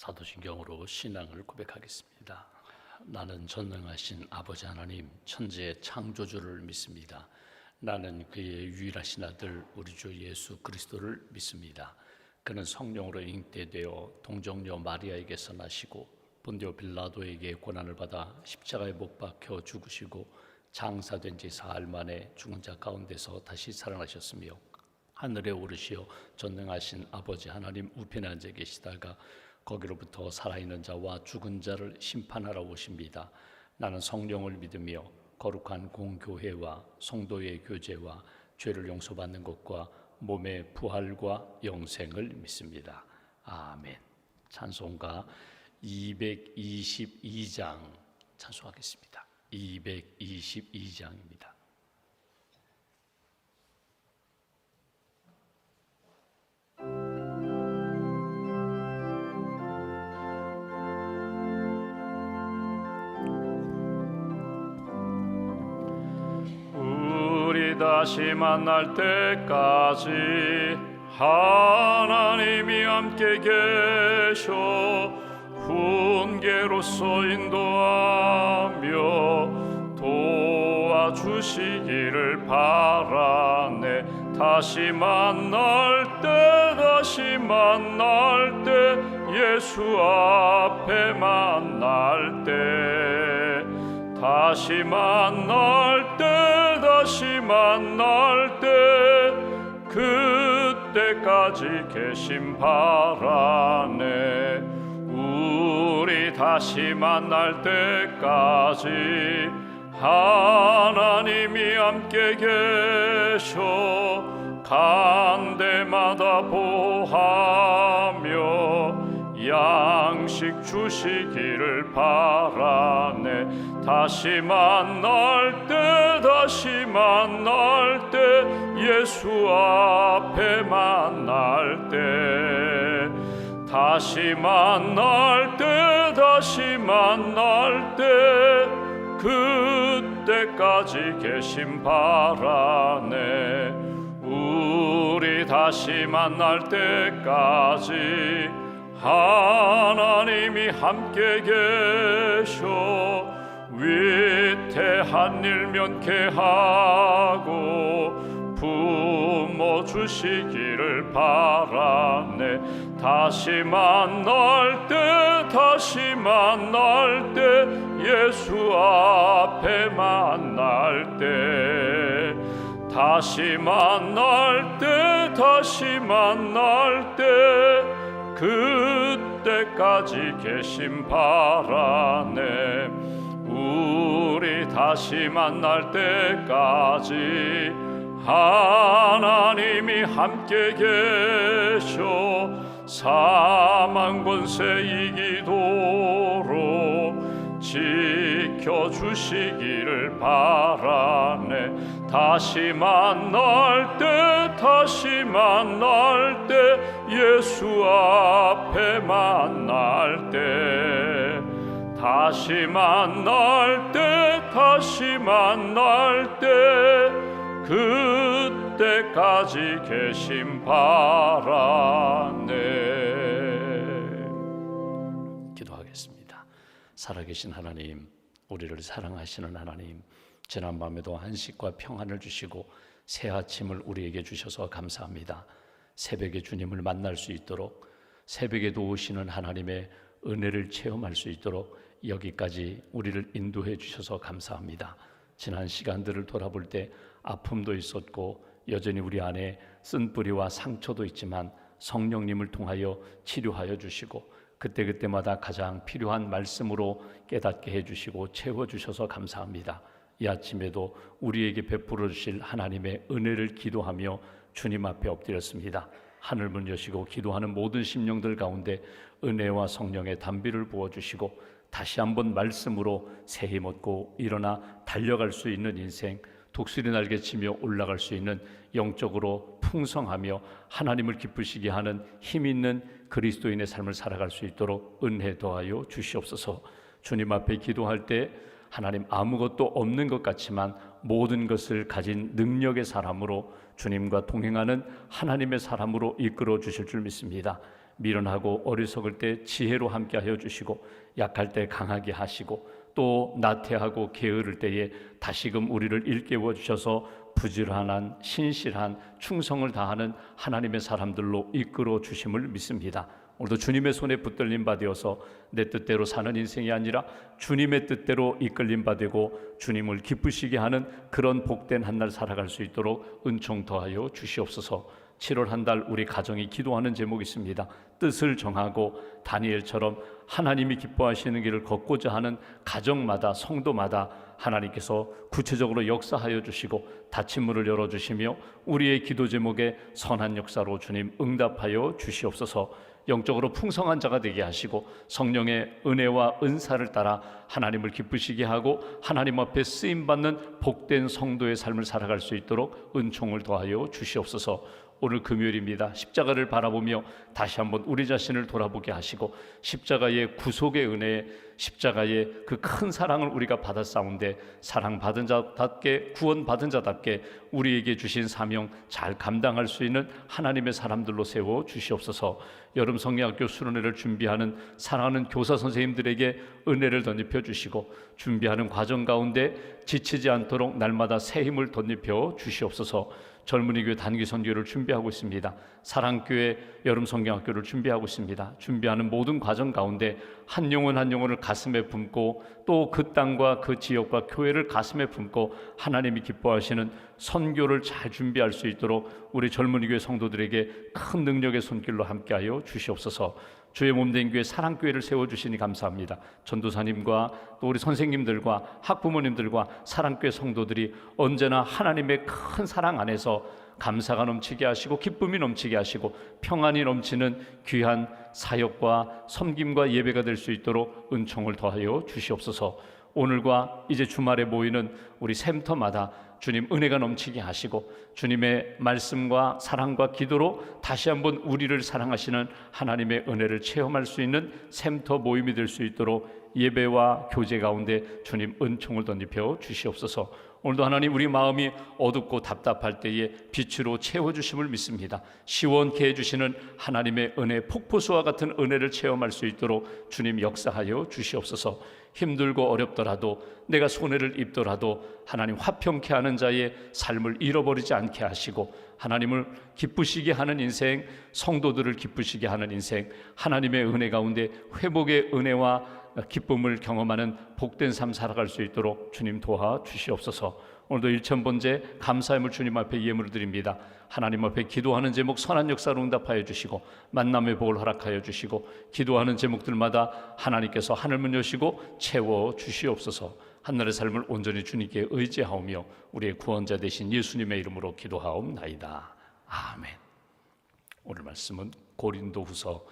사도신경으로 신앙을 고백하겠습니다. 나는 전능하신 아버지 하나님 천지의 창조주를 믿습니다. 나는 그의 유일하신 아들 우리 주 예수 그리스도를 믿습니다. 그는 성령으로 잉태되어 동정녀 마리아에게서 나시고 본디오 빌라도에게 고난을 받아 십자가에 못 박혀 죽으시고 장사된 지 사흘 만에 죽은 자 가운데서 다시 살아나셨으며 하늘에 오르시어 전능하신 아버지 하나님 우편에 앉아 계시다가 거기로부터 살아있는 자와 죽은 자를 심판하러 오십니다. 나는 성령을 믿으며 거룩한 공교회와 성도의 교제와 죄를 용서받는 것과 몸의 부활과 영생을 믿습니다. 아멘. 찬송가 222장 찬송하겠습니다. 222장입니다. 다시 만날 때까지 하나님이 함께 계셔 훈계로서 인도하며 도와주시기를 바라네. 다시 만날 때 예수 앞에 만날 때 다시 만날 때 그때까지 계심 바라네. 우리 다시 만날 때까지 하나님이 함께 계셔 간 데마다 보하며 양식 주시기를 바라네. 다시 만날 때 예수 앞에 만날 때 다시 만날 때 그때까지 계심 바라네. 우리 다시 만날 때까지 하나님이 함께 계셔 위태한 일 면케하고 부모 주시기를 바라네. 다시 만날 때 예수 앞에 만날 때 다시 만날 때 그때까지 계심 바라네. 우리 다시 만날 때까지 하나님이 함께 계셔 사망 권세 이기도록 지켜주시기를 바라네. 다시 만날 때 예수 앞에 만날 때 다시 만날 때 그때까지 계심 바라네. 기도하겠습니다. 살아계신 하나님, 우리를 사랑하시는 하나님, 지난밤에도 안식과 평안을 주시고 새 아침을 우리에게 주셔서 감사합니다. 새벽에 주님을 만날 수 있도록, 새벽에도 오시는 하나님의 은혜를 체험할 수 있도록 여기까지 우리를 인도해 주셔서 감사합니다. 지난 시간들을 돌아볼 때 아픔도 있었고 여전히 우리 안에 쓴뿌리와 상처도 있지만 성령님을 통하여 치료하여 주시고 그때그때마다 가장 필요한 말씀으로 깨닫게 해주시고 채워주셔서 감사합니다. 이 아침에도 우리에게 베풀어 주실 하나님의 은혜를 기도하며 주님 앞에 엎드렸습니다. 하늘문 여시고 기도하는 모든 심령들 가운데 은혜와 성령의 단비를 부어주시고 다시 한번 말씀으로 새 힘 얻고 일어나 달려갈 수 있는 인생, 독수리 날개치며 올라갈 수 있는 영적으로 풍성하며 하나님을 기쁘시게 하는 힘 있는 그리스도인의 삶을 살아갈 수 있도록 은혜 더하여 주시옵소서. 주님 앞에 기도할 때 하나님 아무것도 없는 것 같지만 모든 것을 가진 능력의 사람으로 주님과 동행하는 하나님의 사람으로 이끌어 주실 줄 믿습니다. 미련하고 어리석을 때 지혜로 함께하여 주시고 약할 때 강하게 하시고 또 나태하고 게으를 때에 다시금 우리를 일깨워 주셔서 부지런한 신실한 충성을 다하는 하나님의 사람들로 이끌어 주심을 믿습니다. 오늘도 주님의 손에 붙들림 받으어서 내 뜻대로 사는 인생이 아니라 주님의 뜻대로 이끌림 받고 주님을 기쁘시게 하는 그런 복된 한 날 살아갈 수 있도록 은총 더하여 주시옵소서. 7월 한 달 우리 가정이 기도하는 제목이 있습니다. 뜻을 정하고 다니엘처럼 하나님이 기뻐하시는 길을 걷고자 하는 가정마다 성도마다 하나님께서 구체적으로 역사하여 주시고 닫힌 문을 열어주시며 우리의 기도 제목에 선한 역사로 주님 응답하여 주시옵소서. 영적으로 풍성한 자가 되게 하시고 성령의 은혜와 은사를 따라 하나님을 기쁘시게 하고 하나님 앞에 쓰임받는 복된 성도의 삶을 살아갈 수 있도록 은총을 더하여 주시옵소서. 오늘 금요일입니다. 십자가를 바라보며 다시 한번 우리 자신을 돌아보게 하시고 십자가의 구속의 은혜에 십자가의 그 큰 사랑을 우리가 받았사온데 사랑받은 자답게 구원받은 자답게 우리에게 주신 사명 잘 감당할 수 있는 하나님의 사람들로 세워 주시옵소서. 여름 성경학교 수련회를 준비하는 사랑하는 교사 선생님들에게 은혜를 덧입혀 주시고 준비하는 과정 가운데 지치지 않도록 날마다 새 힘을 덧입혀 주시옵소서. 젊은이 교회 단기 선교를 준비하고 있습니다. 사랑교회 여름 성경학교를 준비하고 있습니다. 준비하는 모든 과정 가운데 한 영혼 한 영혼을 가슴에 품고 또 그 땅과 그 지역과 교회를 가슴에 품고 하나님이 기뻐하시는 선교를 잘 준비할 수 있도록 우리 젊은이 교회 성도들에게 큰 능력의 손길로 함께하여 주시옵소서. 주의 몸된 교회 사랑교회를 세워주시니 감사합니다. 전도사님과 또 우리 선생님들과 학부모님들과 사랑교회 성도들이 언제나 하나님의 큰 사랑 안에서 감사가 넘치게 하시고 기쁨이 넘치게 하시고 평안이 넘치는 귀한 사역과 섬김과 예배가 될 수 있도록 은총을 더하여 주시옵소서. 오늘과 이제 주말에 모이는 우리 샘터마다 주님 은혜가 넘치게 하시고 주님의 말씀과 사랑과 기도로 다시 한번 우리를 사랑하시는 하나님의 은혜를 체험할 수 있는 샘터 모임이 될 수 있도록 예배와 교제 가운데 주님 은총을 덧입혀 주시옵소서. 오늘도 하나님 우리 마음이 어둡고 답답할 때에 빛으로 채워주심을 믿습니다. 시원케 해주시는 하나님의 은혜 폭포수와 같은 은혜를 체험할 수 있도록 주님 역사하여 주시옵소서. 힘들고 어렵더라도 내가 손해를 입더라도 하나님 화평케 하는 자의 삶을 잃어버리지 않게 하시고 하나님을 기쁘시게 하는 인생, 성도들을 기쁘시게 하는 인생, 하나님의 은혜 가운데 회복의 은혜와 기쁨을 경험하는 복된 삶 살아갈 수 있도록 주님 도와주시옵소서. 오늘도 1000번째 감사함을 주님 앞에 예물을 드립니다. 하나님 앞에 기도하는 제목 선한 역사로 응답하여 주시고 만남의 복을 허락하여 주시고 기도하는 제목들마다 하나님께서 하늘문 여시고 채워 주시옵소서. 한날의 삶을 온전히 주님께 의지하오며 우리의 구원자 되신 예수님의 이름으로 기도하옵나이다. 아멘. 오늘 말씀은 고린도후서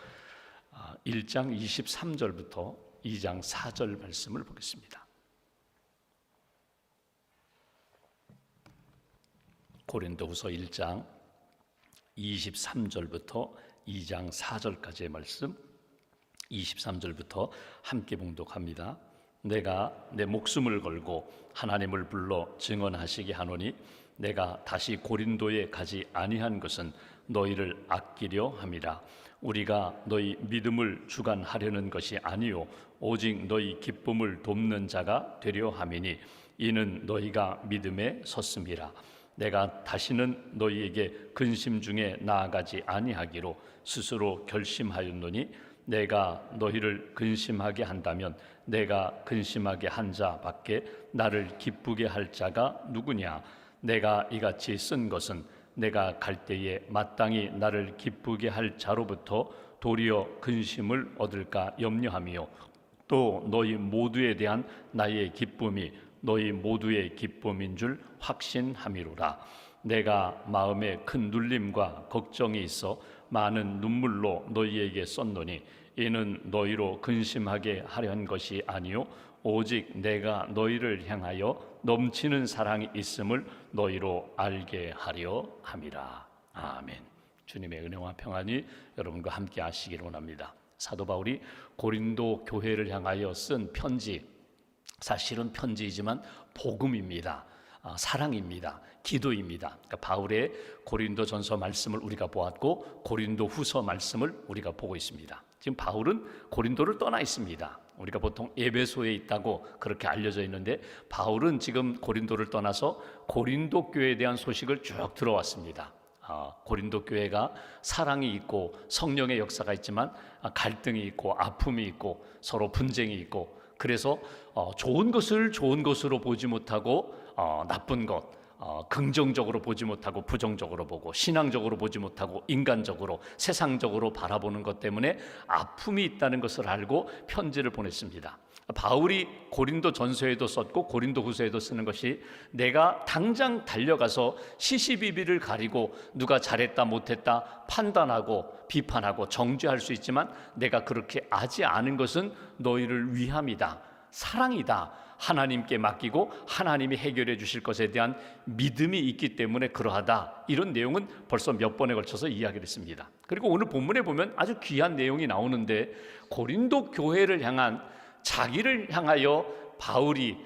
1장 23절부터 2장 4절 말씀을 보겠습니다. 고린도후서 1장 23절부터 2장 4절까지의 말씀, 23절부터 함께 봉독합니다. 내가 내 목숨을 걸고 하나님을 불러 증언하시게 하노니 내가 다시 고린도에 가지 아니한 것은 너희를 아끼려 함이라. 우리가 너희 믿음을 주관하려는 것이 아니요 오직 너희 기쁨을 돕는 자가 되려 함이니 이는 너희가 믿음에 섰음이라. 내가 다시는 너희에게 근심 중에 나아가지 아니하기로 스스로 결심하였노니 내가 너희를 근심하게 한다면 내가 근심하게 한 자밖에 나를 기쁘게 할 자가 누구냐. 내가 이같이 쓴 것은 내가 갈 때에 마땅히 나를 기쁘게 할 자로부터 도리어 근심을 얻을까 염려하며 또 너희 모두에 대한 나의 기쁨이 너희 모두의 기쁨인 줄 확신함이로라. 내가 마음에 큰 눌림과 걱정이 있어 많은 눈물로 너희에게 썼노니 이는 너희로 근심하게 하려는 것이 아니요 오직 내가 너희를 향하여 넘치는 사랑이 있음을 너희로 알게 하려 함이라. 아멘. 주님의 은혜와 평안이 여러분과 함께 하시기를 원합니다. 사도 바울이 고린도 교회를 향하여 쓴 편지, 사실은 편지이지만 복음입니다. 사랑입니다. 기도입니다. 그러니까 바울의 고린도전서 말씀을 우리가 보았고 고린도후서 말씀을 우리가 보고 있습니다. 지금 바울은 고린도를 떠나 있습니다. 우리가 보통 에베소에 있다고 그렇게 알려져 있는데 바울은 지금 고린도를 떠나서 고린도 교회에 대한 소식을 쭉 들어왔습니다. 고린도 교회가 사랑이 있고 성령의 역사가 있지만 갈등이 있고 아픔이 있고 서로 분쟁이 있고, 그래서 좋은 것을 좋은 것으로 보지 못하고 나쁜 것, 긍정적으로 보지 못하고 부정적으로 보고 신앙적으로 보지 못하고 인간적으로 세상적으로 바라보는 것 때문에 아픔이 있다는 것을 알고 편지를 보냈습니다. 바울이 고린도 전서에도 썼고 고린도 후서에도 쓰는 것이, 내가 당장 달려가서 시시비비를 가리고 누가 잘했다 못했다 판단하고 비판하고 정죄할 수 있지만 내가 그렇게 하지 않은 것은 너희를 위함이다, 사랑이다, 하나님께 맡기고 하나님이 해결해 주실 것에 대한 믿음이 있기 때문에 그러하다. 이런 내용은 벌써 몇 번에 걸쳐서 이야기를 했습니다. 그리고 오늘 본문에 보면 아주 귀한 내용이 나오는데, 고린도 교회를 향한, 자기를 향하여 바울이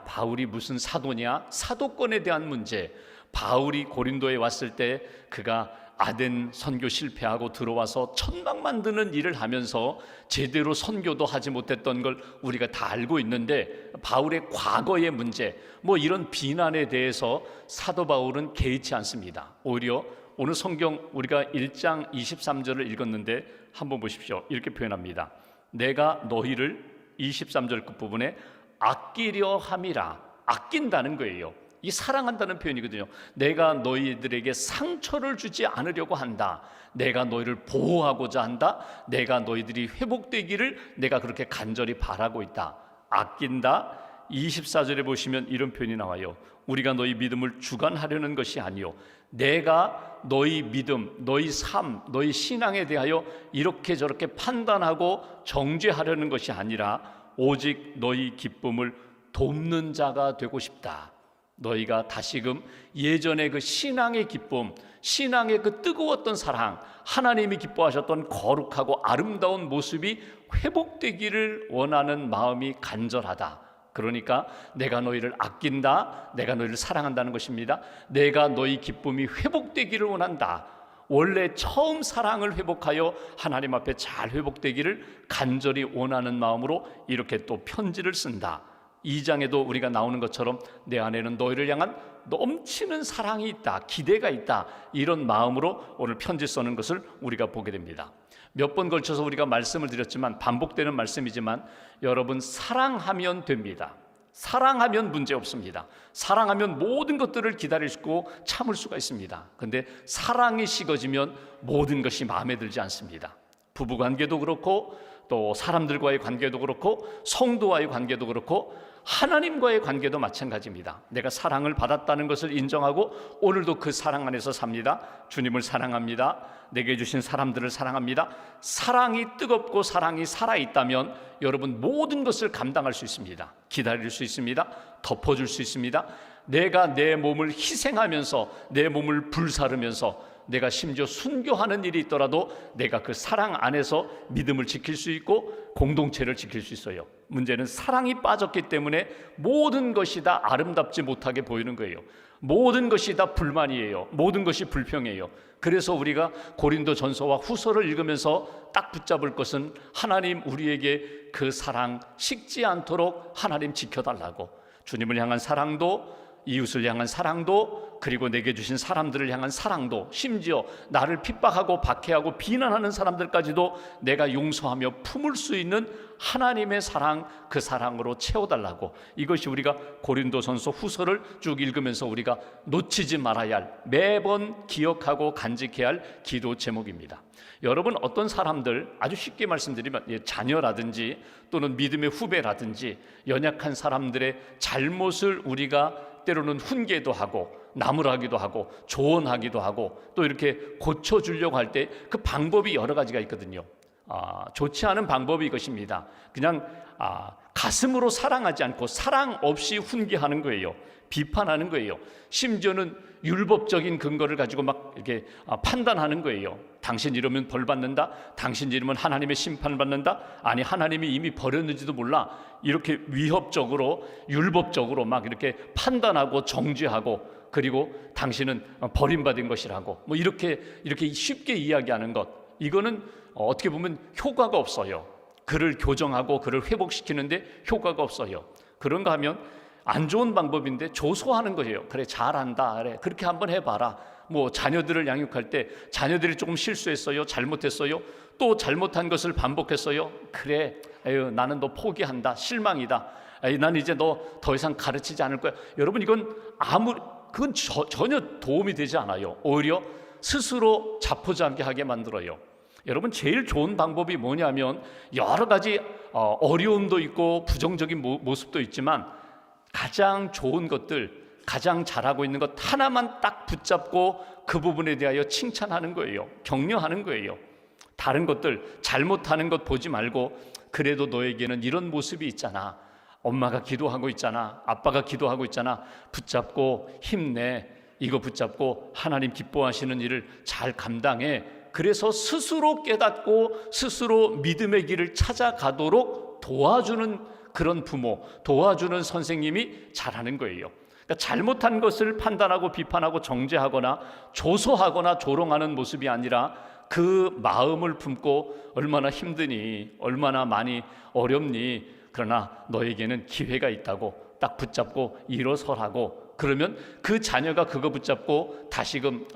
바울이 무슨 사도냐, 사도권에 대한 문제, 바울이 고린도에 왔을 때 그가 아덴 선교 실패하고 들어와서 천막 만드는 일을 하면서 제대로 선교도 하지 못했던 걸 우리가 다 알고 있는데, 바울의 과거의 문제, 이런 비난에 대해서 사도 바울은 개의치 않습니다. 오히려 오늘 성경 우리가 1장 23절을 읽었는데 한번 보십시오. 이렇게 표현합니다. 내가 너희를, 23절 끝부분에 아끼려 함이라, 아낀다는 거예요. 이 사랑한다는 표현이거든요. 내가 너희들에게 상처를 주지 않으려고 한다. 내가 너희를 보호하고자 한다. 내가 너희들이 회복되기를 내가 그렇게 간절히 바라고 있다. 아낀다. 24절에 보시면 이런 표현이 나와요. 우리가 너희 믿음을 주관하려는 것이 아니요, 내가 너희 믿음, 너희 삶, 너희 신앙에 대하여 이렇게 저렇게 판단하고 정죄하려는 것이 아니라 오직 너희 기쁨을 돕는 자가 되고 싶다. 너희가 다시금 예전의 그 신앙의 기쁨, 신앙의 그 뜨거웠던 사랑, 하나님이 기뻐하셨던 거룩하고 아름다운 모습이 회복되기를 원하는 마음이 간절하다. 그러니까 내가 너희를 아낀다, 내가 너희를 사랑한다는 것입니다. 내가 너희 기쁨이 회복되기를 원한다. 원래 처음 사랑을 회복하여 하나님 앞에 잘 회복되기를 간절히 원하는 마음으로 이렇게 또 편지를 쓴다. 2장에도 우리가 나오는 것처럼 내 안에는 너희를 향한 넘치는 사랑이 있다, 기대가 있다, 이런 마음으로 오늘 편지 쓰는 것을 우리가 보게 됩니다. 몇 번 걸쳐서 우리가 말씀을 드렸지만 반복되는 말씀이지만, 여러분, 사랑하면 됩니다. 사랑하면 문제 없습니다. 사랑하면 모든 것들을 기다리고 참을 수가 있습니다. 그런데 사랑이 식어지면 모든 것이 마음에 들지 않습니다. 부부관계도 그렇고 또 사람들과의 관계도 그렇고 성도와의 관계도 그렇고 하나님과의 관계도 마찬가지입니다. 내가 사랑을 받았다는 것을 인정하고 오늘도 그 사랑 안에서 삽니다. 주님을 사랑합니다. 내게 주신 사람들을 사랑합니다. 사랑이 뜨겁고 사랑이 살아있다면 여러분 모든 것을 감당할 수 있습니다. 기다릴 수 있습니다. 덮어줄 수 있습니다. 내가 내 몸을 희생하면서 내 몸을 불사르면서 내가 심지어 순교하는 일이 있더라도 내가 그 사랑 안에서 믿음을 지킬 수 있고 공동체를 지킬 수 있어요. 문제는 사랑이 빠졌기 때문에 모든 것이 다 아름답지 못하게 보이는 거예요. 모든 것이 다 불만이에요. 모든 것이 불평이에요. 그래서 우리가 고린도 전서와 후서를 읽으면서 딱 붙잡을 것은, 하나님 우리에게 그 사랑 식지 않도록 하나님 지켜달라고, 주님을 향한 사랑도, 이웃을 향한 사랑도, 그리고 내게 주신 사람들을 향한 사랑도, 심지어 나를 핍박하고 박해하고 비난하는 사람들까지도 내가 용서하며 품을 수 있는 하나님의 사랑, 그 사랑으로 채워달라고, 이것이 우리가 고린도전서 후서를 쭉 읽으면서 우리가 놓치지 말아야 할, 매번 기억하고 간직해야 할 기도 제목입니다. 여러분, 어떤 사람들, 아주 쉽게 말씀드리면 자녀라든지 또는 믿음의 후배라든지 연약한 사람들의 잘못을 우리가 때로는 훈계도 하고 나무라기도 하고 조언하기도 하고 또 이렇게 고쳐주려고 할 때 그 방법이 여러 가지가 있거든요. 좋지 않은 방법이 이것입니다. 그냥 가슴으로 사랑하지 않고 사랑 없이 훈계하는 거예요. 비판하는 거예요. 심지어는 율법적인 근거를 가지고 막 이렇게 판단하는 거예요. 당신 이러면 벌 받는다. 당신 이러면 하나님의 심판 받는다. 아니, 하나님이 이미 버렸는지도 몰라. 이렇게 위협적으로, 율법적으로 막 이렇게 판단하고 정죄하고, 그리고 당신은 버림받은 것이라고 뭐 이렇게 쉽게 이야기하는 것, 이거는 어떻게 보면 효과가 없어요. 그를 교정하고 그를 회복시키는데 효과가 없어요. 그런가 하면 안 좋은 방법인데 조소하는 거예요. 그래, 잘한다, 그래, 그렇게 한번 해봐라. 뭐 자녀들을 양육할 때 자녀들이 조금 실수했어요, 잘못했어요, 또 잘못한 것을 반복했어요. 그래, 에휴, 나는 너 포기한다, 실망이다, 에이, 난 이제 너 더 이상 가르치지 않을 거야. 여러분, 그건 전혀 도움이 되지 않아요. 오히려 스스로 자포자기하게 하게 만들어요. 여러분, 제일 좋은 방법이 뭐냐면, 여러 가지 어려움도 있고 부정적인 모습도 있지만 가장 좋은 것들, 가장 잘하고 있는 것 하나만 딱 붙잡고 그 부분에 대하여 칭찬하는 거예요. 격려하는 거예요. 다른 것들, 잘못하는 것 보지 말고, 그래도 너에게는 이런 모습이 있잖아, 엄마가 기도하고 있잖아, 아빠가 기도하고 있잖아, 붙잡고 힘내, 이거 붙잡고 하나님 기뻐하시는 일을 잘 감당해. 그래서 스스로 깨닫고 스스로 믿음의 길을 찾아가도록 도와주는 그런 부모, 도와주는 선생님이 잘하는 거예요. 그러니까 잘못한 것을 판단하고 비판하고 정죄하거나 조소하거나 조롱하는 모습이 아니라, 그 마음을 품고 얼마나 힘드니, 얼마나 많이 어렵니, 그러나 너에게는 기회가 있다고 딱 붙잡고 일어서라고. 그러면 그 자녀가 그거 붙잡고 다시금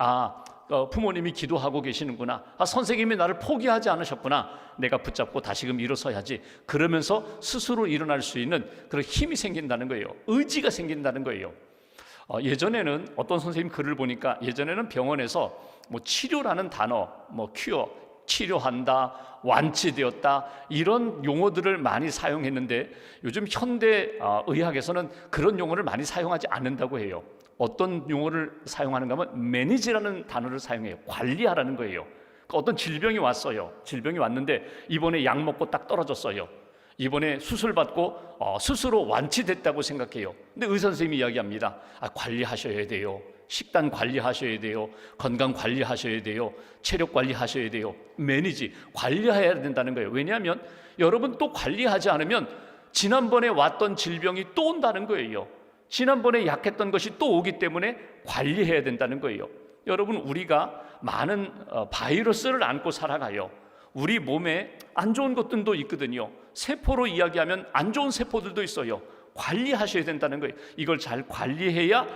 부모님이 기도하고 계시는구나, 선생님이 나를 포기하지 않으셨구나, 내가 붙잡고 다시금 일어서야지, 그러면서 스스로 일어날 수 있는 그런 힘이 생긴다는 거예요. 의지가 생긴다는 거예요. 예전에는 어떤 선생님 글을 보니까, 예전에는 병원에서 뭐 치료라는 단어, 뭐 큐어, 치료한다, 완치되었다, 이런 용어들을 많이 사용했는데, 요즘 현대 의학에서는 그런 용어를 많이 사용하지 않는다고 해요. 어떤 용어를 사용하는가 하면 매니지라는 단어를 사용해요. 관리하라는 거예요. 그러니까 어떤 질병이 왔어요. 질병이 왔는데 이번에 약 먹고 딱 떨어졌어요. 이번에 수술 받고 스스로 완치됐다고 생각해요. 근데 의사 선생님이 이야기합니다. 관리하셔야 돼요. 식단 관리하셔야 돼요. 건강 관리하셔야 돼요. 체력 관리하셔야 돼요. 매니지, 관리해야 된다는 거예요. 왜냐하면 여러분, 또 관리하지 않으면 지난번에 왔던 질병이 또 온다는 거예요. 지난번에 약했던 것이 또 오기 때문에 관리해야 된다는 거예요. 여러분, 우리가 많은 바이러스를 안고 살아가요. 우리 몸에 안 좋은 것들도 있거든요. 세포로 이야기하면 안 좋은 세포들도 있어요. 관리하셔야 된다는 거예요. 이걸 잘 관리해야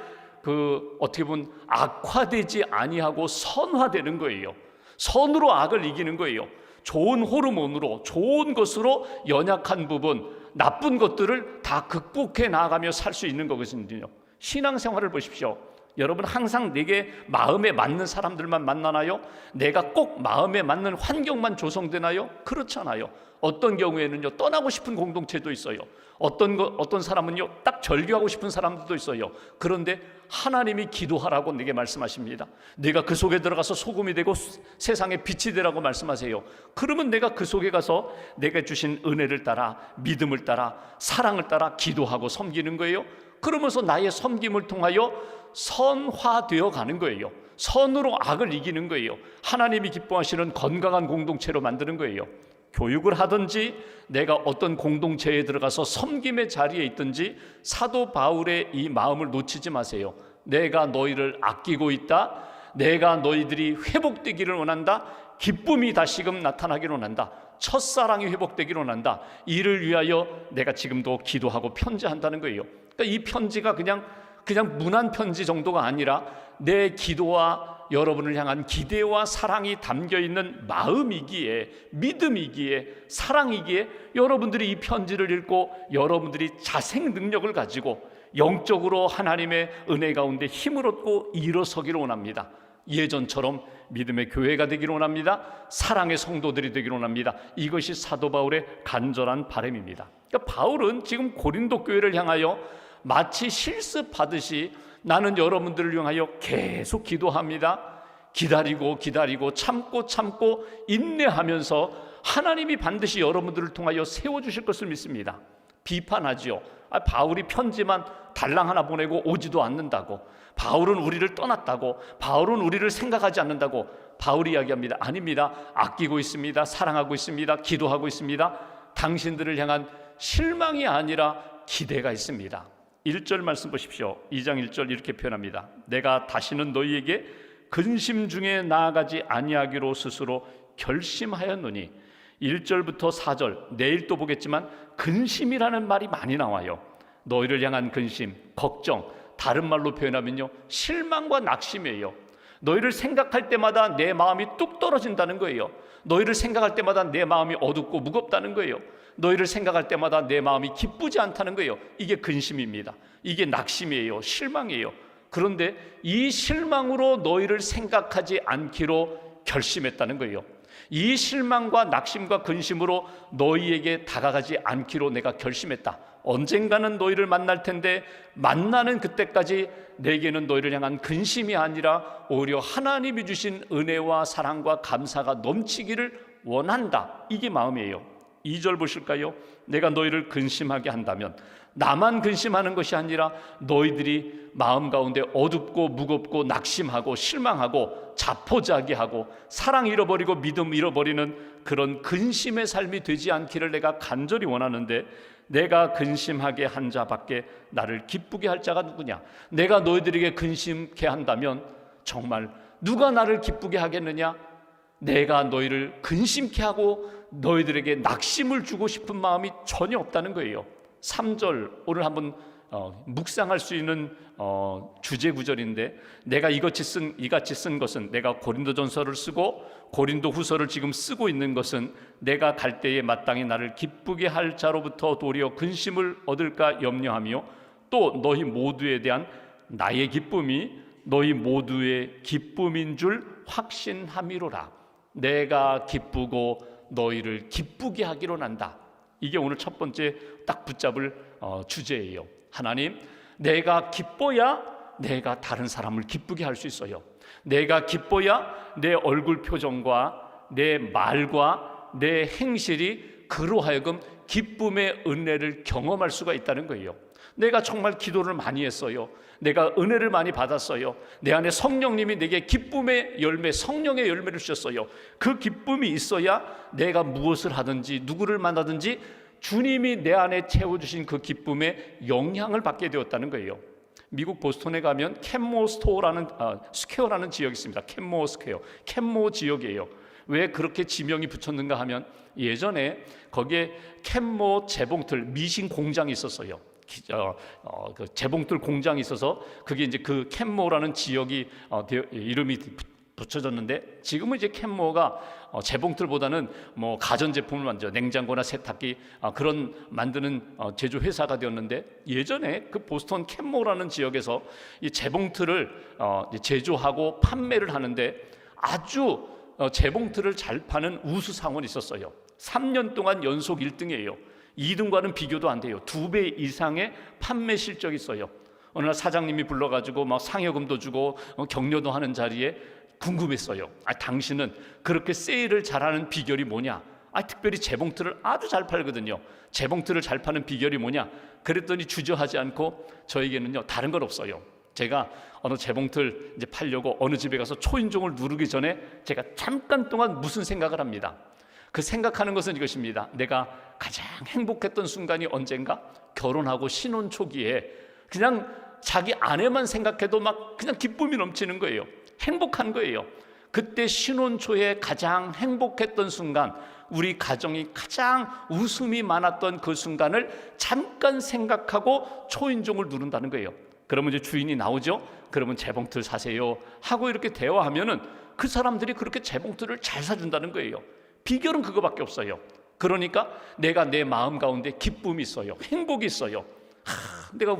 어떻게 보면 악화되지 아니하고 선화되는 거예요. 선으로 악을 이기는 거예요. 좋은 호르몬으로, 좋은 것으로 연약한 부분, 나쁜 것들을 다 극복해 나아가며 살 수 있는 거거든요. 신앙생활을 보십시오. 여러분, 항상 내게 마음에 맞는 사람들만 만나나요? 내가 꼭 마음에 맞는 환경만 조성되나요? 그렇잖아요. 어떤 경우에는요, 떠나고 싶은 공동체도 있어요. 어떤 사람은요, 딱 절교하고 싶은 사람들도 있어요. 그런데 하나님이 기도하라고 내게 말씀하십니다. 내가 그 속에 들어가서 소금이 되고 세상에 빛이 되라고 말씀하세요. 그러면 내가 그 속에 가서 내가 주신 은혜를 따라, 믿음을 따라, 사랑을 따라 기도하고 섬기는 거예요. 그러면서 나의 섬김을 통하여 선화되어 가는 거예요. 선으로 악을 이기는 거예요. 하나님이 기뻐하시는 건강한 공동체로 만드는 거예요. 교육을 하든지 내가 어떤 공동체에 들어가서 섬김의 자리에 있든지 사도 바울의 이 마음을 놓치지 마세요. 내가 너희를 아끼고 있다. 내가 너희들이 회복되기를 원한다. 기쁨이 다시금 나타나기를 원한다. 첫사랑이 회복되기를 원한다. 이를 위하여 내가 지금도 기도하고 편지한다는 거예요. 그러니까 이 편지가 그냥 문안 편지 정도가 아니라 내 기도와 여러분을 향한 기대와 사랑이 담겨있는 마음이기에, 믿음이기에, 사랑이기에 여러분들이 이 편지를 읽고 여러분들이 자생 능력을 가지고 영적으로 하나님의 은혜 가운데 힘을 얻고 일어서기를 원합니다. 예전처럼 믿음의 교회가 되기를 원합니다. 사랑의 성도들이 되기를 원합니다. 이것이 사도 바울의 간절한 바람입니다. 그러니까 바울은 지금 고린도 교회를 향하여 마치 실습하듯이 나는 여러분들을 향하여 계속 기도합니다. 기다리고 참고 인내하면서 하나님이 반드시 여러분들을 통하여 세워주실 것을 믿습니다. 비판하지요. 바울이 편지만 달랑 하나 보내고 오지도 않는다고, 바울은 우리를 떠났다고, 바울은 우리를 생각하지 않는다고 바울이 이야기합니다. 아닙니다. 아끼고 있습니다. 사랑하고 있습니다. 기도하고 있습니다. 당신들을 향한 실망이 아니라 기대가 있습니다. 1절 말씀 보십시오. 2장 1절 이렇게 표현합니다. 내가 다시는 너희에게 근심 중에 나아가지 아니하기로 스스로 결심하였노니. 1절부터 4절, 내일 또 보겠지만 근심이라는 말이 많이 나와요. 너희를 향한 근심, 걱정, 다른 말로 표현하면요, 실망과 낙심이에요. 너희를 생각할 때마다 내 마음이 뚝 떨어진다는 거예요. 너희를 생각할 때마다 내 마음이 어둡고 무겁다는 거예요. 너희를 생각할 때마다 내 마음이 기쁘지 않다는 거예요. 이게 근심입니다. 이게 낙심이에요. 실망이에요. 그런데 이 실망으로 너희를 생각하지 않기로 결심했다는 거예요. 이 실망과 낙심과 근심으로 너희에게 다가가지 않기로 내가 결심했다. 언젠가는 너희를 만날 텐데 만나는 그때까지 내게는 너희를 향한 근심이 아니라 오히려 하나님이 주신 은혜와 사랑과 감사가 넘치기를 원한다. 이게 마음이에요. 2절 보실까요? 내가 너희를 근심하게 한다면, 나만 근심하는 것이 아니라 너희들이 마음 가운데 어둡고 무겁고 낙심하고 실망하고 자포자기하고 사랑 잃어버리고 믿음 잃어버리는 그런 근심의 삶이 되지 않기를 내가 간절히 원하는데, 내가 근심하게 한 자밖에 나를 기쁘게 할 자가 누구냐? 내가 너희들에게 근심케 한다면 정말 누가 나를 기쁘게 하겠느냐? 내가 너희를 근심케 하고 너희들에게 낙심을 주고 싶은 마음이 전혀 없다는 거예요. 3절 오늘 한번 묵상할 수 있는 주제 구절인데, 내가 이같이 쓴 것은, 내가 고린도전서를 쓰고 고린도후서를 지금 쓰고 있는 것은 내가 갈 때에 마땅히 나를 기쁘게 할 자로부터 도리어 근심을 얻을까 염려하며, 또 너희 모두에 대한 나의 기쁨이 너희 모두의 기쁨인 줄 확신함이로라. 내가 기쁘고 너희를 기쁘게 하기로 난다. 이게 오늘 첫 번째 딱 붙잡을 주제예요. 하나님, 내가 기뻐야 내가 다른 사람을 기쁘게 할 수 있어요. 내가 기뻐야 내 얼굴 표정과 내 말과 내 행실이 그로 하여금 기쁨의 은혜를 경험할 수가 있다는 거예요. 내가 정말 기도를 많이 했어요. 내가 은혜를 많이 받았어요. 내 안에 성령님이 내게 기쁨의 열매, 성령의 열매를 주셨어요. 그 기쁨이 있어야 내가 무엇을 하든지 누구를 만나든지 주님이 내 안에 채워주신 그 기쁨의 영향을 받게 되었다는 거예요. 미국 보스턴에 가면 스퀘어라는 지역이 있습니다. 캔모 스퀘어, 캔모 지역이에요. 왜 그렇게 지명이 붙였는가 하면, 예전에 거기에 캔모 재봉틀 미신 공장이 있었어요. 그 재봉틀 공장이 있어서 그게 이제 그 캔모라는 지역이 이름이 붙여졌는데, 지금은 이제 캔모가 재봉틀보다는 뭐 가전제품을 만들죠. 냉장고나 세탁기 그런 만드는 제조 회사가 되었는데, 예전에 그 보스턴 캔모라는 지역에서 이 재봉틀을 제조하고 판매를 하는데 아주 재봉틀을 잘 파는 우수 상원이 있었어요. 3년 동안 연속 1등이에요. 2등과는 비교도 안 돼요. 2배 이상의 판매 실적이 있어요. 어느 날 사장님이 불러가지고 막 상여금도 주고 격려도 하는 자리에 궁금했어요. 당신은 그렇게 세일을 잘하는 비결이 뭐냐? 특별히 재봉틀을 아주 잘 팔거든요. 재봉틀을 잘 파는 비결이 뭐냐? 그랬더니 주저하지 않고, 저에게는요 다른 건 없어요. 제가 어느 재봉틀 이제 팔려고 어느 집에 가서 초인종을 누르기 전에 제가 잠깐 동안 무슨 생각을 합니다. 그 생각하는 것은 이것입니다. 내가 가장 행복했던 순간이 언젠가? 결혼하고 신혼 초기에 그냥 자기 아내만 생각해도 막 그냥 기쁨이 넘치는 거예요. 행복한 거예요. 그때 신혼 초에 가장 행복했던 순간, 우리 가정이 가장 웃음이 많았던 그 순간을 잠깐 생각하고 초인종을 누른다는 거예요. 그러면 이제 주인이 나오죠. 그러면 재봉틀 사세요 하고 이렇게 대화하면은 그 사람들이 그렇게 재봉틀을 잘 사준다는 거예요. 비결은 그거밖에 없어요. 그러니까 내가 내 마음 가운데 기쁨이 있어요. 행복이 있어요. 내가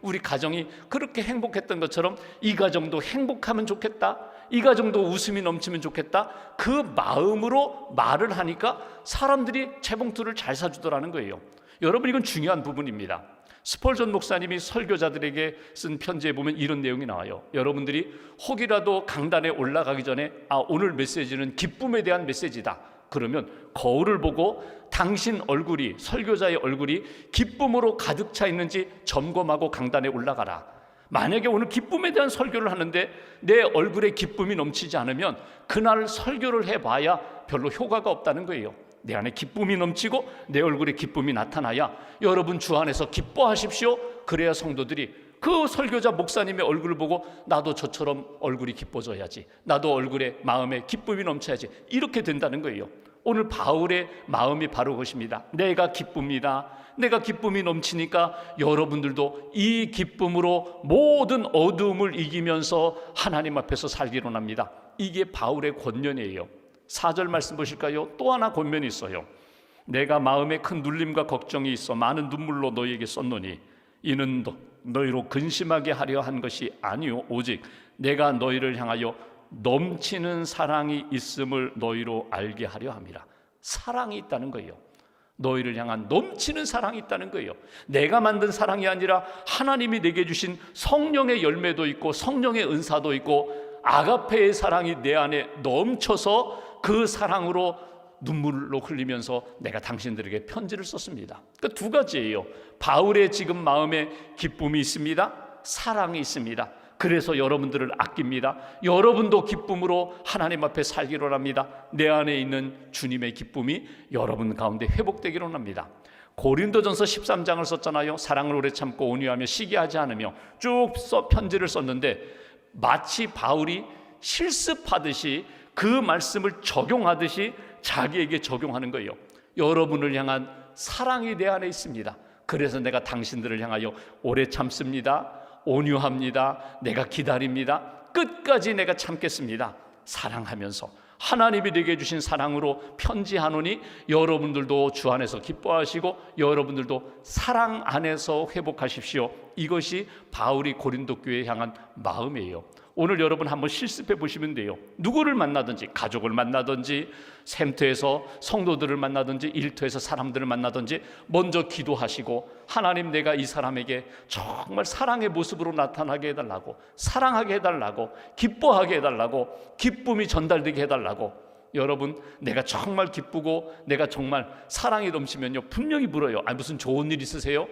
우리 가정이 그렇게 행복했던 것처럼 이 가정도 행복하면 좋겠다, 이 가정도 웃음이 넘치면 좋겠다, 그 마음으로 말을 하니까 사람들이 재봉틀을 잘 사주더라는 거예요. 여러분, 이건 중요한 부분입니다. 스펄전 목사님이 설교자들에게 쓴 편지에 보면 이런 내용이 나와요. 여러분들이 혹이라도 강단에 올라가기 전에 오늘 메시지는 기쁨에 대한 메시지다, 그러면 거울을 보고 당신 얼굴이, 설교자의 얼굴이 기쁨으로 가득 차 있는지 점검하고 강단에 올라가라. 만약에 오늘 기쁨에 대한 설교를 하는데 내 얼굴에 기쁨이 넘치지 않으면 그날 설교를 해봐야 별로 효과가 없다는 거예요. 내 안에 기쁨이 넘치고 내 얼굴에 기쁨이 나타나야 여러분 주 안에서 기뻐하십시오. 그래야 성도들이 그 설교자 목사님의 얼굴을 보고 나도 저처럼 얼굴이 기뻐져야지, 나도 얼굴에 마음에 기쁨이 넘쳐야지, 이렇게 된다는 거예요. 오늘 바울의 마음이 바로 그것입니다. 내가 기쁩니다. 내가 기쁨이 넘치니까 여러분들도 이 기쁨으로 모든 어두움을 이기면서 하나님 앞에서 살기로 합니다. 이게 바울의 권면이에요. 4절 말씀 보실까요? 또 하나 권면이 있어요. 내가 마음에 큰 눌림과 걱정이 있어 많은 눈물로 너희에게 썼노니 이는 너희로 근심하게 하려 한 것이 아니요 오직 내가 너희를 향하여 넘치는 사랑이 있음을 너희로 알게 하려 함이라. 사랑이 있다는 거예요. 너희를 향한 넘치는 사랑이 있다는 거예요. 내가 만든 사랑이 아니라 하나님이 내게 주신 성령의 열매도 있고 성령의 은사도 있고 아가페의 사랑이 내 안에 넘쳐서 그 사랑으로 눈물로 흘리면서 내가 당신들에게 편지를 썼습니다. 그 두 가지예요. 바울의 지금 마음에 기쁨이 있습니다. 사랑이 있습니다. 그래서 여러분들을 아낍니다. 여러분도 기쁨으로 하나님 앞에 살기로 합니다. 내 안에 있는 주님의 기쁨이 여러분 가운데 회복되기로 합니다. 고린도전서 13장을 썼잖아요. 사랑을 오래 참고 온유하며 시기하지 않으며 쭉 편지를 썼는데 마치 바울이 실습하듯이 그 말씀을 적용하듯이 자기에게 적용하는 거예요. 여러분을 향한 사랑이 내 안에 있습니다. 그래서 내가 당신들을 향하여 오래 참습니다. 온유합니다. 내가 기다립니다. 끝까지 내가 참겠습니다. 사랑하면서 하나님이 내게 주신 사랑으로 편지하노니 여러분들도 주 안에서 기뻐하시고 여러분들도 사랑 안에서 회복하십시오. 이것이 바울이 고린도 교회에 향한 마음이에요. 오늘 여러분 한번 실습해 보시면 돼요. 누구를 만나든지, 가족을 만나든지, 샘터에서 성도들을 만나든지, 일터에서 사람들을 만나든지 먼저 기도하시고 하나님, 내가 이 사람에게 정말 사랑의 모습으로 나타나게 해달라고, 사랑하게 해달라고, 기뻐하게 해달라고, 기쁨이 전달되게 해달라고. 여러분, 내가 정말 기쁘고 내가 정말 사랑이 넘치면요 분명히 물어요. 무슨 좋은 일 있으세요?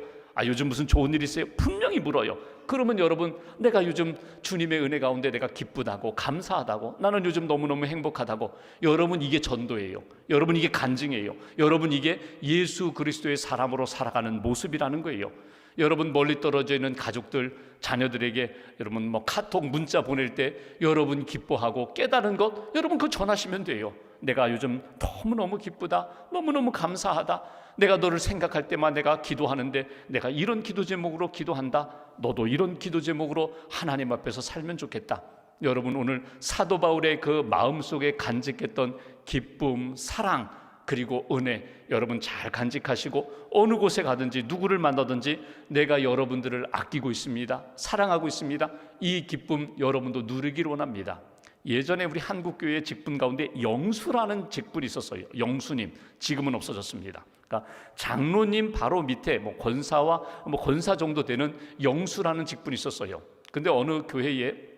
요즘 무슨 좋은 일 있어요? 분명히 물어요. 그러면 여러분, 내가 요즘 주님의 은혜 가운데 내가 기쁘다고, 감사하다고, 나는 요즘 너무너무 행복하다고. 여러분, 이게 전도예요. 여러분, 이게 간증이에요. 여러분, 이게 예수 그리스도의 사람으로 살아가는 모습이라는 거예요. 여러분, 멀리 떨어져 있는 가족들, 자녀들에게 여러분 카톡 문자 보낼 때 여러분 기뻐하고 깨달은 것, 여러분 그거 전하시면 돼요. 내가 요즘 너무너무 기쁘다, 너무너무 감사하다, 내가 너를 생각할 때만 내가 기도하는데 내가 이런 기도 제목으로 기도한다, 너도 이런 기도 제목으로 하나님 앞에서 살면 좋겠다. 여러분, 오늘 사도 바울의 그 마음속에 간직했던 기쁨, 사랑, 그리고 은혜, 여러분 잘 간직하시고 어느 곳에 가든지 누구를 만나든지 내가 여러분들을 아끼고 있습니다, 사랑하고 있습니다, 이 기쁨 여러분도 누리기를 원합니다. 예전에 우리 한국교회 직분 가운데 영수라는 직분이 있었어요. 영수님, 지금은 없어졌습니다. 그러니까 장로님 바로 밑에 권사와 권사 정도 되는 영수라는 직분이 있었어요. 근데 어느 교회에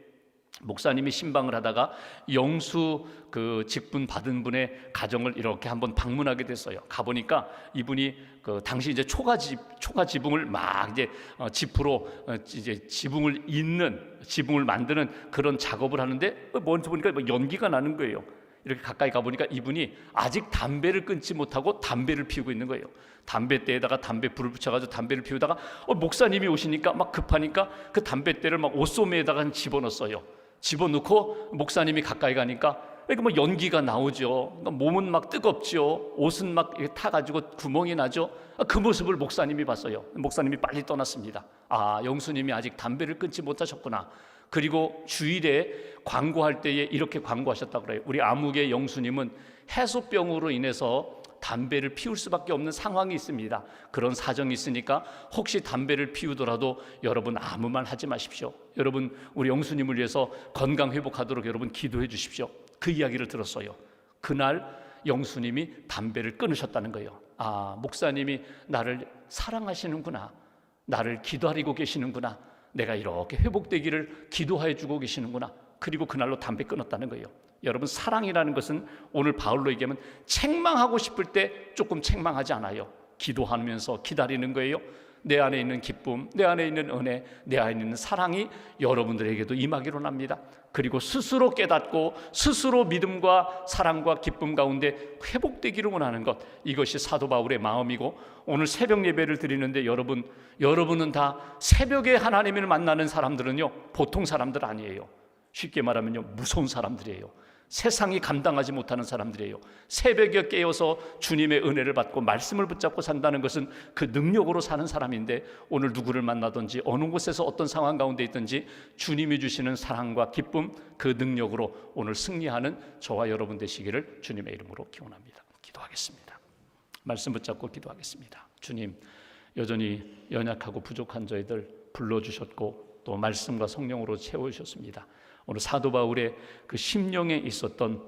목사님이 신방을 하다가 영수 그 직분 받은 분의 가정을 이렇게 한번 방문하게 됐어요. 가보니까 이분이 그 당시 이제 초가 지붕을 막 이제 지프로 이제 지붕을 만드는 그런 작업을 하는데 먼저 보니까 연기가 나는 거예요. 이렇게 가까이 가보니까 이분이 아직 담배를 끊지 못하고 담배를 피우고 있는 거예요. 담배대에다가 담배 불을 붙여가지고 담배를 피우다가 목사님이 오시니까 막 급하니까 그 담배대를 막 옷소매에다가 집어넣었어요. 집어넣고 목사님이 가까이 가니까 이렇게 연기가 나오죠. 몸은 막 뜨겁죠. 옷은 막 타가지고 구멍이 나죠. 그 모습을 목사님이 봤어요. 목사님이 빨리 떠났습니다. 영수님이 아직 담배를 끊지 못하셨구나. 그리고 주일에 광고할 때에 이렇게 광고하셨다고 그래요. 우리 암흑의 영수님은 해소병으로 인해서 담배를 피울 수밖에 없는 상황이 있습니다. 그런 사정이 있으니까 혹시 담배를 피우더라도 여러분 아무 말 하지 마십시오. 여러분, 우리 영수님을 위해서 건강 회복하도록 여러분 기도해 주십시오. 그 이야기를 들었어요. 그날 영수님이 담배를 끊으셨다는 거예요. 목사님이 나를 사랑하시는구나, 나를 기다리고 계시는구나, 내가 이렇게 회복되기를 기도해 주고 계시는구나. 그리고 그날로 담배 끊었다는 거예요. 여러분, 사랑이라는 것은 오늘 바울로 얘기하면 책망하고 싶을 때 조금 책망하지 않아요. 기도하면서 기다리는 거예요. 내 안에 있는 기쁨, 내 안에 있는 은혜, 내 안에 있는 사랑이 여러분들에게도 임하기로 합니다. 그리고 스스로 깨닫고 스스로 믿음과 사랑과 기쁨 가운데 회복되기를 원하는 것, 이것이 사도 바울의 마음이고, 오늘 새벽 예배를 드리는데 여러분은 다 새벽에 하나님을 만나는 사람들은요, 보통 사람들 아니에요. 쉽게 말하면요, 무서운 사람들이에요. 세상이 감당하지 못하는 사람들이에요. 새벽에 깨어서 주님의 은혜를 받고 말씀을 붙잡고 산다는 것은 그 능력으로 사는 사람인데, 오늘 누구를 만나든지 어느 곳에서 어떤 상황 가운데 있든지 주님이 주시는 사랑과 기쁨, 그 능력으로 오늘 승리하는 저와 여러분 되시기를 주님의 이름으로 기원합니다. 기도하겠습니다. 말씀 붙잡고 기도하겠습니다. 주님, 여전히 연약하고 부족한 저희들 불러주셨고 또 말씀과 성령으로 채워주셨습니다. 오늘 사도 바울의 그 심령에 있었던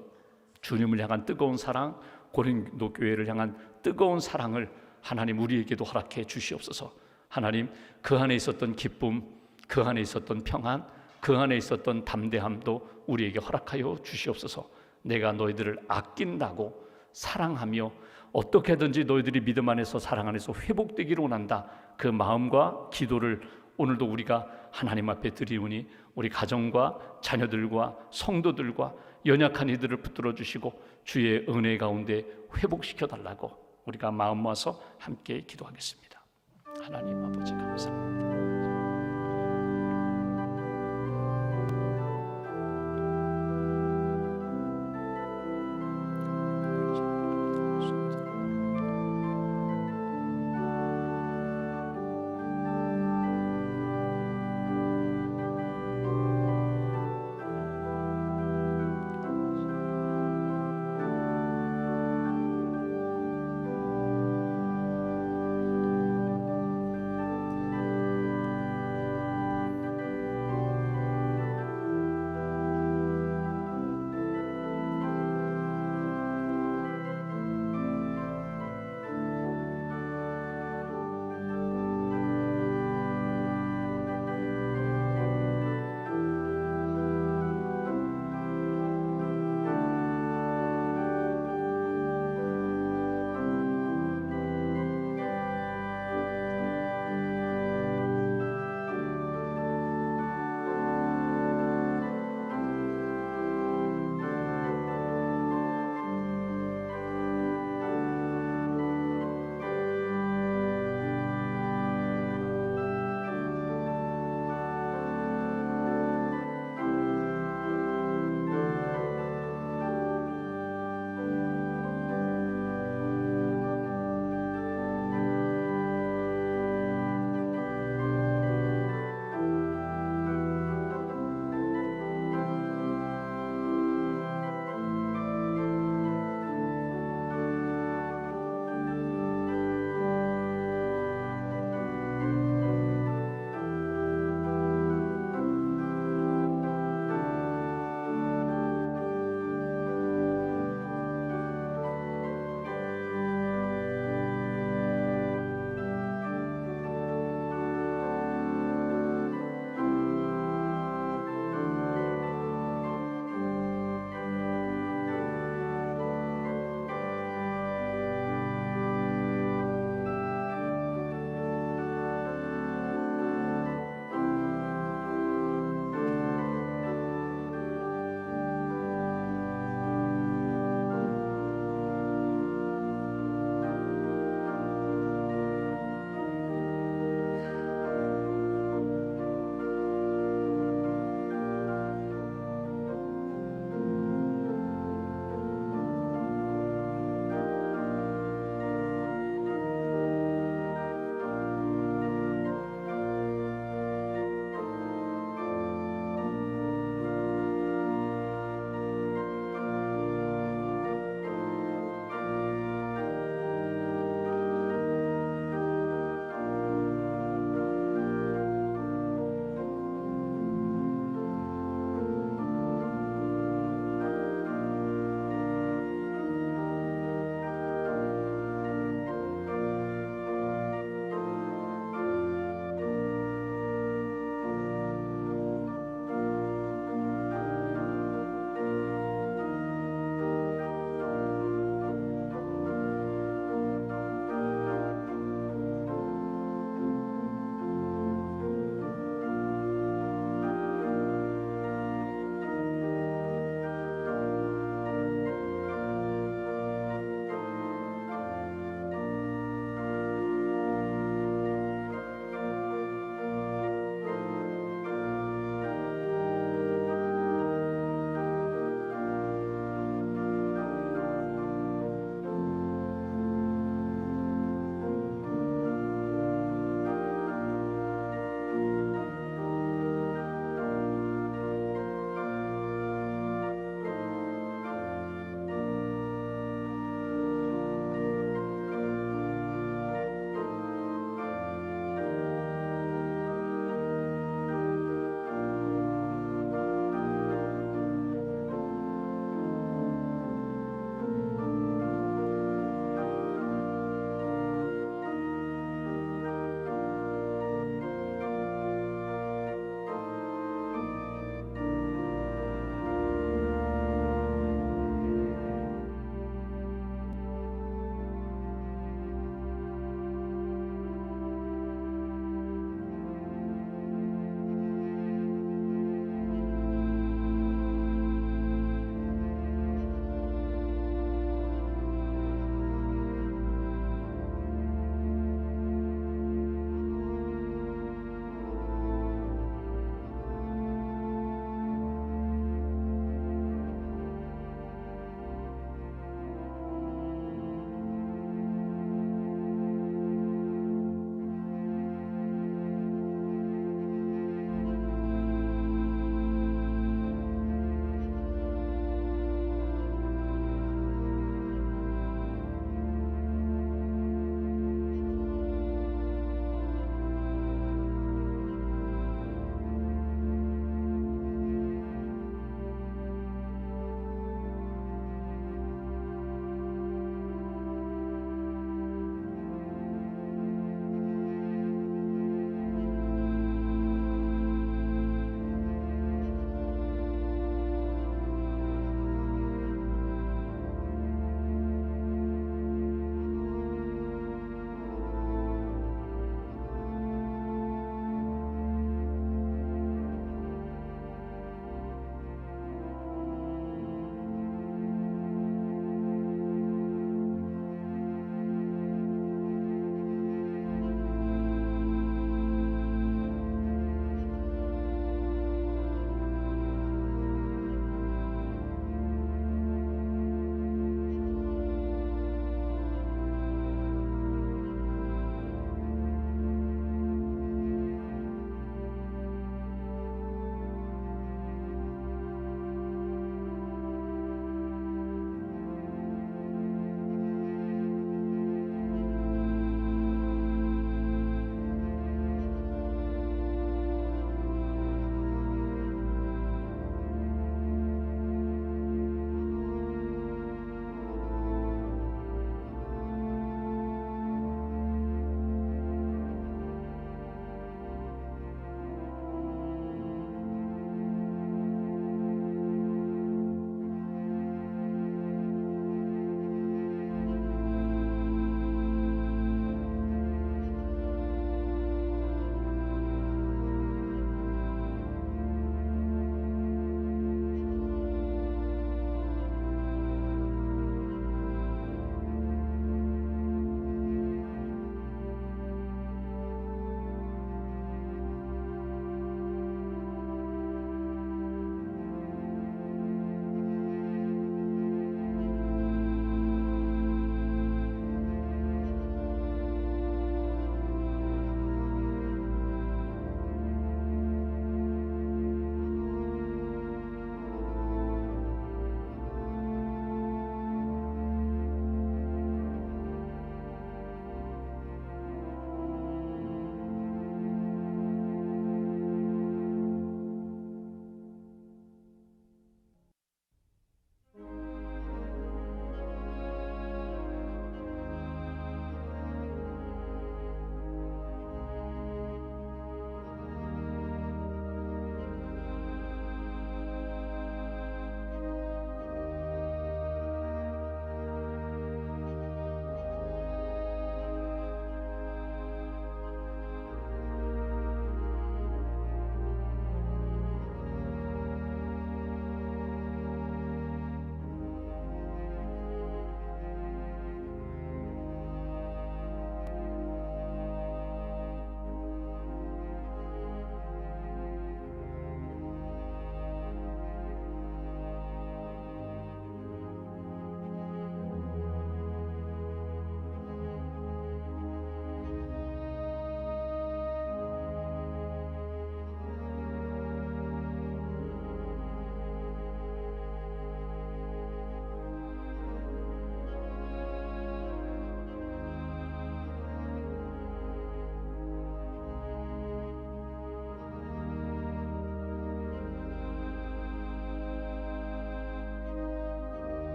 주님을 향한 뜨거운 사랑, 고린도 교회를 향한 뜨거운 사랑을 하나님 우리에게도 허락해 주시옵소서. 하나님, 그 안에 있었던 기쁨, 그 안에 있었던 평안, 그 안에 있었던 담대함도 우리에게 허락하여 주시옵소서. 내가 너희들을 아낀다고 사랑하며 어떻게든지 너희들이 믿음 안에서 사랑 안에서 회복되기를 원한다, 그 마음과 기도를 오늘도 우리가 하나님 앞에 드리우니 우리 가정과 자녀들과 성도들과 연약한 이들을 붙들어 주시고 주의 은혜 가운데 회복시켜 달라고 우리가 마음 모아서 함께 기도하겠습니다. 하나님 아버지 감사합니다.